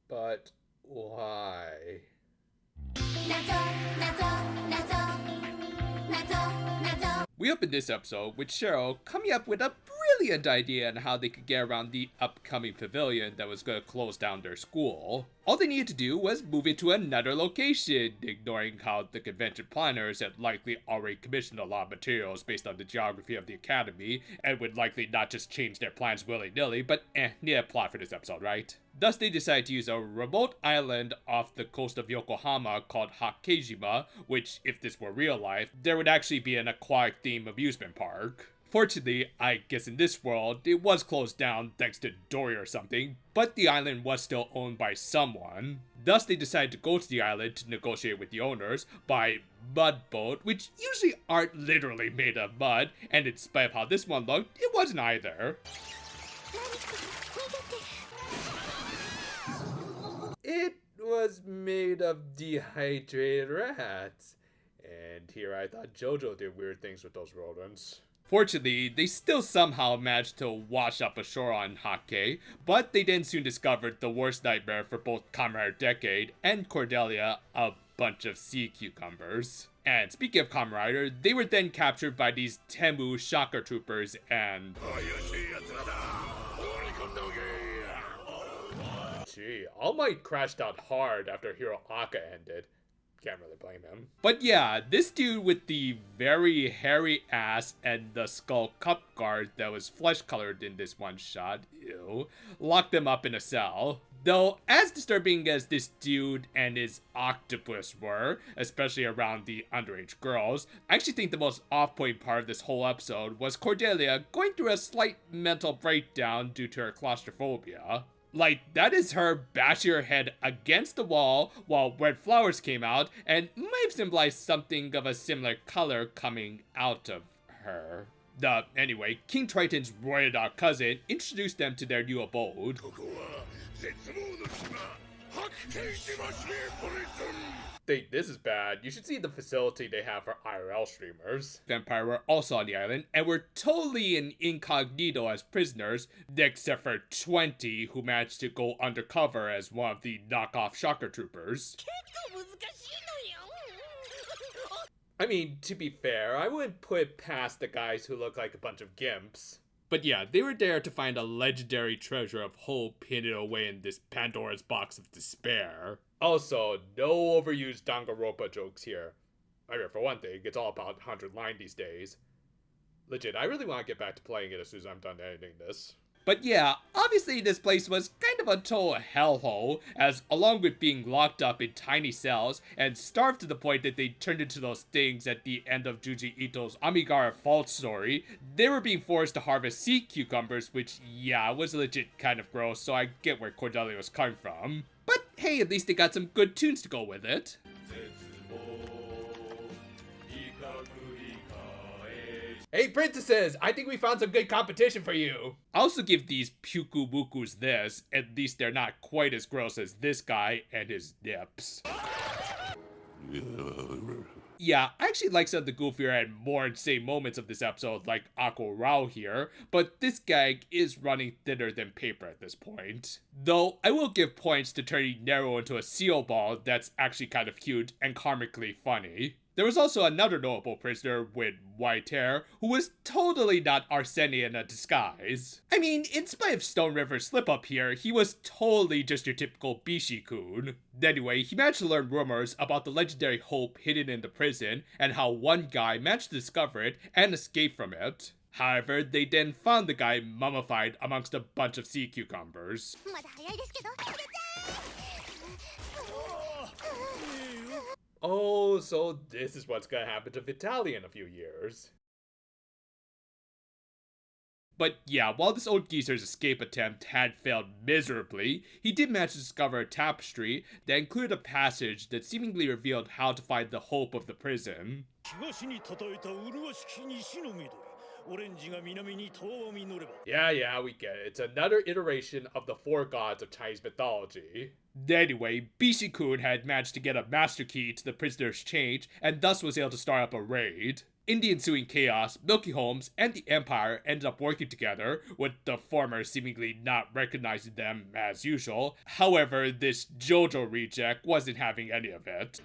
But why? We opened this episode with Cheryl coming up with a brilliant idea on how they could get around the upcoming pavilion that was going to close down their school. All they needed to do was move it to another location, ignoring how the convention planners had likely already commissioned a lot of materials based on the geography of the academy, and would likely not just change their plans willy-nilly, but need a plot for this episode, right? Thus, they decided to use a remote island off the coast of Yokohama called Hakejima, which, if this were real life, there would actually be an aquatic-themed amusement park. Fortunately, I guess in this world, it was closed down thanks to Dory or something, but the island was still owned by someone. Thus, they decided to go to the island to negotiate with the owners by mud boat, which usually aren't literally made of mud, and in spite of how this one looked, it wasn't either. It was made of dehydrated rats. And here I thought JoJo did weird things with those rodents. Fortunately, they still somehow managed to wash up ashore on Hake, but they then soon discovered the worst nightmare for both Kamen Rider Decade and Cordelia, a bunch of sea cucumbers. And speaking of Kamen Rider, they were then captured by these Temu shocker troopers and... Gee, All Might crashed out hard after Hero Aka ended. Can't really blame him. But yeah, this dude with the very hairy ass and the skull cup guard that was flesh colored in this one shot, ew, locked them up in a cell. Though, as disturbing as this dude and his octopus were, especially around the underage girls, I actually think the most off-putting part of this whole episode was Cordelia going through a slight mental breakdown due to her claustrophobia. Like, that is her bashing her head against the wall while red flowers came out, and might have symbolized something of a similar color coming out of her. Anyway, King Triton's roided out cousin introduced them to their new abode. This is bad. You should see the facility they have for IRL streamers. Vampire were also on the island and were totally in incognito as prisoners, except for 20 who managed to go undercover as one of the knockoff shocker troopers. I mean, to be fair, I wouldn't put it past the guys who look like a bunch of gimps. But yeah, they were there to find a legendary treasure of hope hidden away in this Pandora's box of despair. Also, no overused Danganronpa jokes here. I mean, for one thing, it's all about 100 line these days. Legit, I really want to get back to playing it as soon as I'm done editing this. But yeah, obviously this place was kind of a total hellhole, as along with being locked up in tiny cells and starved to the point that they turned into those things at the end of Junji Ito's Amigara Fault story, they were being forced to harvest sea cucumbers, which, yeah, was legit kind of gross, so I get where Cordelia was coming from. But hey, at least they got some good tunes to go with it. Hey princesses, I think we found some good competition for you. I also give these Puku Mukus this, at least they're not quite as gross as this guy and his nips. Yeah, I actually like some of the goofier and more insane moments of this episode, like Aqua Rao here, but this gag is running thinner than paper at this point. Though, I will give points to turning Nero into a seal ball that's actually kind of cute and karmically funny. There was also another notable prisoner with white hair who was totally not Arsene in a disguise. I mean, in spite of Stone River's slip-up here, he was totally just your typical Bishi-kun. Anyway, he managed to learn rumors about the legendary hope hidden in the prison and how one guy managed to discover it and escape from it. However, they then found the guy mummified amongst a bunch of sea cucumbers. Oh, so this is what's gonna happen to Vitaly in a few years. But yeah, while this old geezer's escape attempt had failed miserably, he did manage to discover a tapestry that included a passage that seemingly revealed how to find the hope of the prison. Yeah, we get it. It's another iteration of the four gods of Chinese mythology. Anyway, Bishi-kun had managed to get a master key to the prisoner's cage, and thus was able to start up a raid. In the ensuing chaos, Milky Holmes and the Empire ended up working together, with the former seemingly not recognizing them as usual. However, this JoJo reject wasn't having any of it.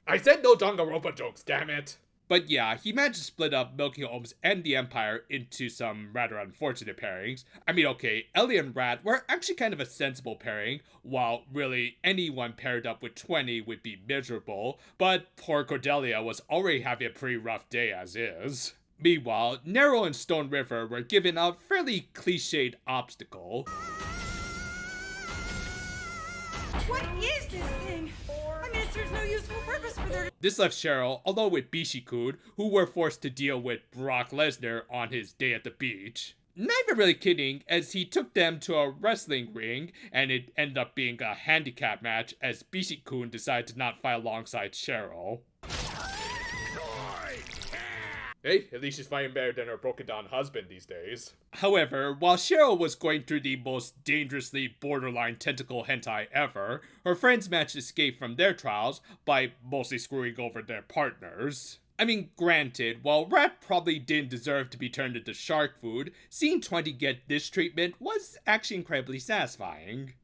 I said no Danganronpa jokes, damn it! But yeah, he managed to split up Milky Holmes and the Empire into some rather unfortunate pairings. I mean, okay, Ellie and Rat were actually kind of a sensible pairing, while really anyone paired up with 20 would be miserable, but poor Cordelia was already having a pretty rough day as is. Meanwhile, Nero and Stone River were given a fairly cliched obstacle. What is this thing? I mean, it serves no useful purpose for their... This left Cheryl, along with Bishi-kun, who were forced to deal with Brock Lesnar on his day at the beach. Not even really kidding, as he took them to a wrestling ring, and it ended up being a handicap match as Bishi-kun decided to not fight alongside Cheryl. Hey, at least she's fighting better than her broken down husband these days. However, while Cheryl was going through the most dangerously borderline tentacle hentai ever, her friends managed to escape from their trials by mostly screwing over their partners. I mean, granted, while Rat probably didn't deserve to be turned into shark food, seeing 20 get this treatment was actually incredibly satisfying.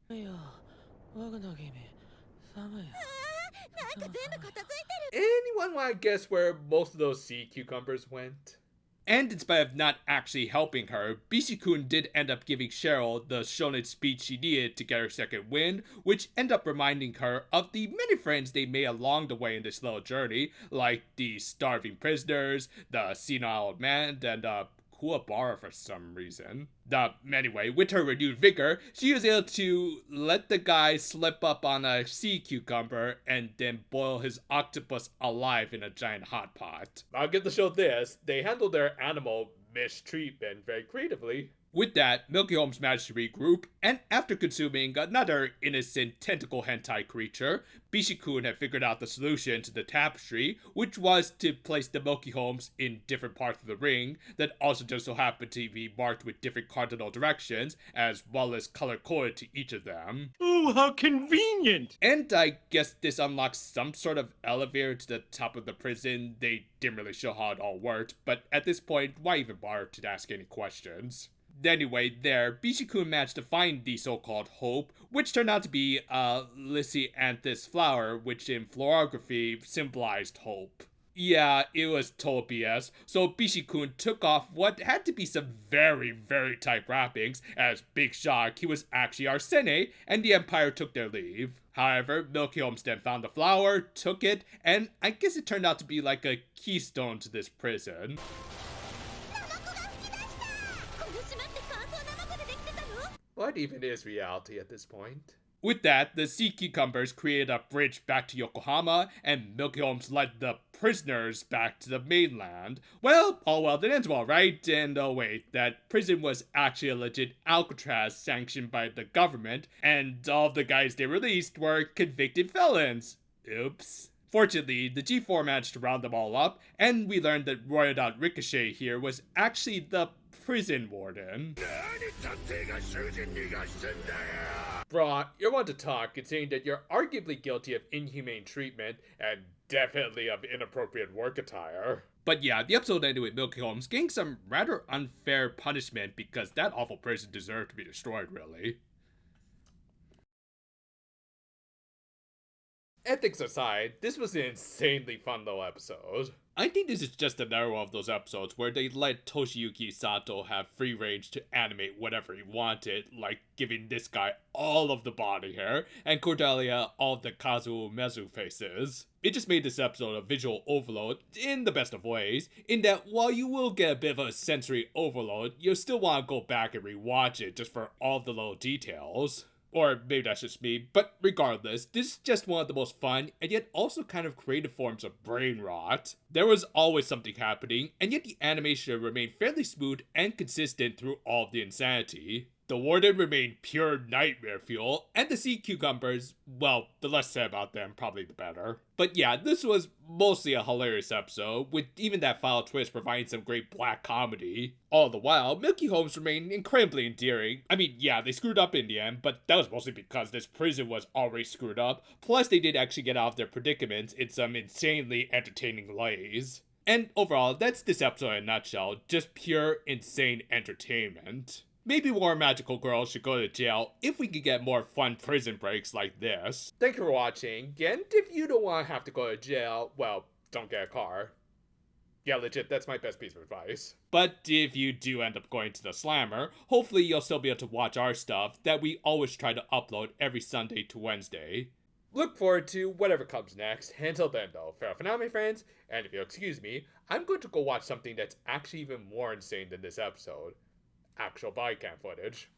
Anyone want to guess where most of those sea cucumbers went? And in spite of not actually helping her, Bishi-kun did end up giving Cheryl the shonen speech she needed to get her second win, which ended up reminding her of the many friends they made along the way in this little journey, like the starving prisoners, the senile old man, and Kuwabara for some reason. Anyway, with her renewed vigor, she was able to let the guy slip up on a sea cucumber and then boil his octopus alive in a giant hot pot. I'll give the show this, they handled their animal mistreatment very creatively. With that, Milky Holmes managed to regroup, and after consuming another innocent tentacle hentai creature, Bishi-kun had figured out the solution to the tapestry, which was to place the Milky Holmes in different parts of the ring that also just so happened to be marked with different cardinal directions, as well as color-coded to each of them. Oh, how convenient! And I guess this unlocks some sort of elevator to the top of the prison. They didn't really show how it all worked, but at this point, why even bother to ask any questions? Anyway, there, Bishi-kun managed to find the so-called Hope, which turned out to be a Lisianthus flower, which in florography symbolized hope. Yeah, it was total BS, so Bishi-kun took off what had to be some very, very tight wrappings, as big shock, he was actually Arsene, and the Empire took their leave. However, Milky Holmes then found the flower, took it, and I guess it turned out to be like a keystone to this prison. What even is reality at this point? With that, the sea cucumbers created a bridge back to Yokohama, and Milky Holmes led the prisoners back to the mainland. Well, all well that ends well, right? And oh wait, that prison was actually a legit Alcatraz sanctioned by the government, and all of the guys they released were convicted felons. Oops. Fortunately, the G4 managed to round them all up, and we learned that Royal Ricochet here was actually the prison warden. Bruh, you're one to talk, considering that you're arguably guilty of inhumane treatment and definitely of inappropriate work attire. But yeah, the episode ended with Milky Holmes getting some rather unfair punishment because that awful prison deserved to be destroyed, really. Ethics aside, this was an insanely fun little episode. I think this is just another one of those episodes where they let Toshiyuki Sato have free range to animate whatever he wanted, like giving this guy all of the body hair, and Cordelia all of the Kazuo Mezu faces. It just made this episode a visual overload in the best of ways, in that while you will get a bit of a sensory overload, you'll still want to go back and rewatch it just for all the little details. Or maybe that's just me, but regardless, this is just one of the most fun and yet also kind of creative forms of brain rot. There was always something happening, and yet the animation remained fairly smooth and consistent through all of the insanity. The warden remained pure nightmare fuel, and the sea cucumbers, well, the less said about them, probably the better. But yeah, this was mostly a hilarious episode, with even that final twist providing some great black comedy. All the while, Milky Holmes remained incredibly endearing. I mean, yeah, they screwed up in the end, but that was mostly because this prison was already screwed up, plus they did actually get out of their predicaments in some insanely entertaining ways. And overall, that's this episode in a nutshell, just pure insane entertainment. Maybe more magical girls should go to jail if we could get more fun prison breaks like this. Thank you for watching, and if you don't want to have to go to jail, well, don't get a car. Yeah, legit, that's my best piece of advice. But if you do end up going to the Slammer, hopefully you'll still be able to watch our stuff that we always try to upload every Sunday to Wednesday. Look forward to whatever comes next. Until then, though, farewell for now, my friends, and if you'll excuse me, I'm going to go watch something that's actually even more insane than this episode. Actual body cam footage.